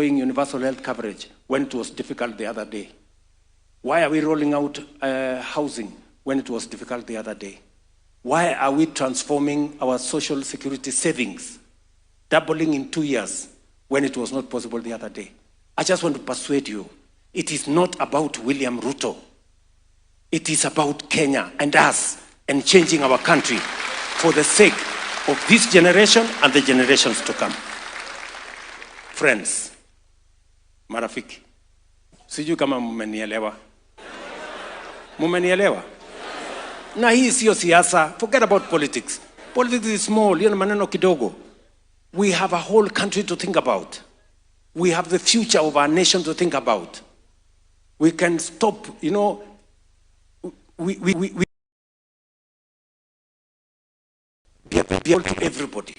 universal health coverage when it was difficult the other day? Why are we rolling out housing when it was difficult the other day? Why are we transforming our social security savings, doubling in 2 years when it was not possible the other day? I just want to persuade you, it is not about William Ruto. It is about Kenya and us and changing our country for the sake of this generation and the generations to come. Friends, marafiki, sijui kama mmenielewa. Mumenielewa? Na hii sio siasa. Forget about politics. Politics is small, hiyo ni maneno kidogo. We have a whole country to think about. We have the future of our nation to think about. We can stop, you know, we be able to everybody,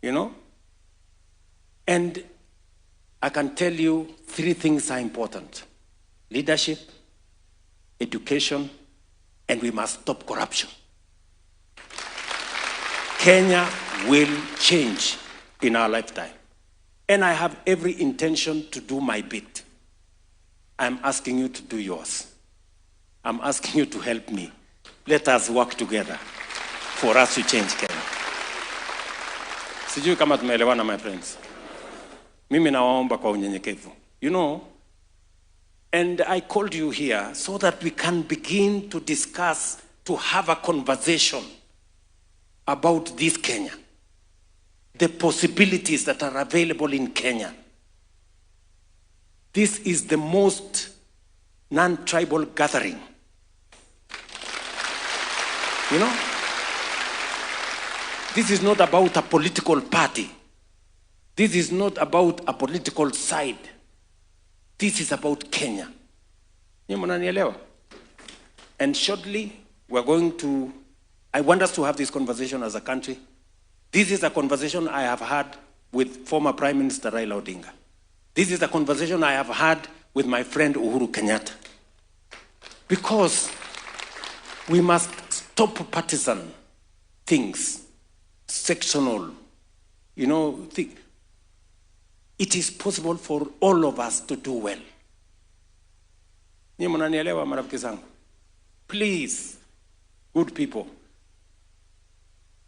you know? And I can tell you 3 things are important: leadership, education, and we must stop corruption. Kenya will change in our lifetime. And I have every intention to do my bit. I'm asking you to do yours. I'm asking you to help me. Let us work together for us to change Kenya. Sijui kama tumeelewana, my friends. Mimi nawaomba kwa unyenyekevu. You know, and I called you here so that we can begin to discuss, to have a conversation about this Kenya. The possibilities that are available in Kenya. This is the most non-tribal gathering. You know? This is not about a political party. This is not about a political side. This is about Kenya. Nyinyi mnanielewa? And shortly, we're going to, I want us to have this conversation as a country. This is a conversation I have had with former Prime Minister Raila Odinga. This is a conversation I have had with my friend Uhuru Kenyatta. Because we must stop partisan things, sectional, you know. It is possible for all of us to do well. Nyinyi mnanielewa marafiki zangu? Please, good people,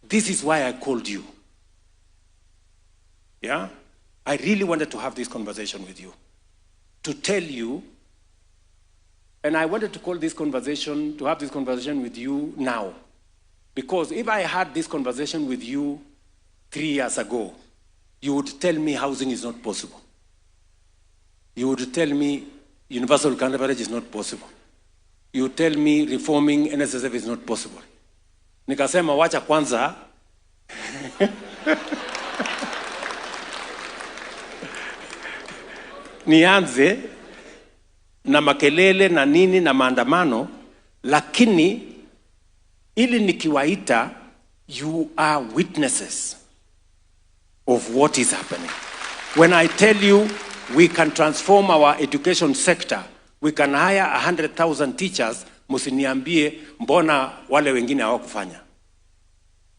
this is why I called you. Yeah? I really wanted to have this conversation with you. To tell you, and I wanted to call this conversation, to have this conversation with you now. Because if I had this conversation with you 3 years ago, you would tell me housing is not possible. You would tell me universal coverage is not possible. You would tell me reforming NSSF is not possible. Nikasema wacha kwanza nianze na makelele na nini na maandamano, lakini ili nikiwaita, you are witnesses of what is happening. When I tell you we can transform our education sector, we can hire 100,000 teachers, musiniambie mbona wale wengine hawakufanya.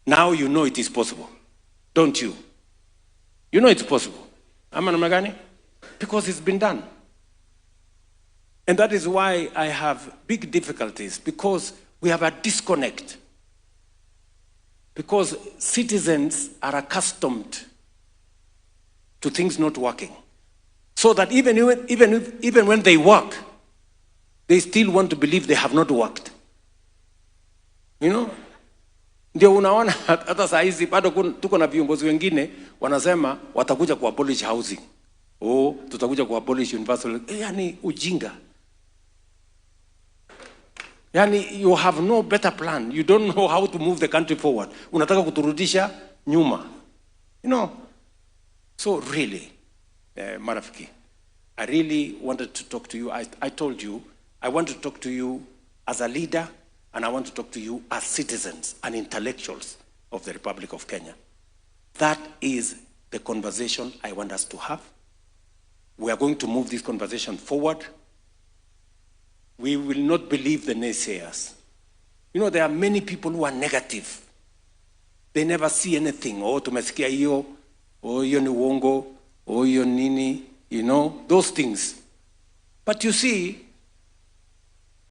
Now you know it is possible, don't you? You know it's possible. Ama namna gani? Because it's been done. And that is why I have big difficulties, because we have a disconnect. Because citizens are accustomed to things not working. So that even when they work, they still want to believe they have not worked. You know? Ndio unaona hata saa hizi bado tuko na viongozi wengine wanasema watakuja ku abolish housing. Oh, tutakuja ku abolish universal. Yani ujinga. Yani you have no better plan. You don't know how to move the country forward. Unataka kuturudisha nyuma. You know? So really, marafiki, I really wanted to talk to you. I told you, I want to talk to you as a leader, and I want to talk to you as citizens and intellectuals of the Republic of Kenya. That is the conversation I want us to have. We are going to move this conversation forward. We will not believe the naysayers. You know, there are many people who are negative. They never see anything. Oh, tumesikia hiyo. Oh, hiyo ni uongo. Oyo nini, you know, those things. But you see,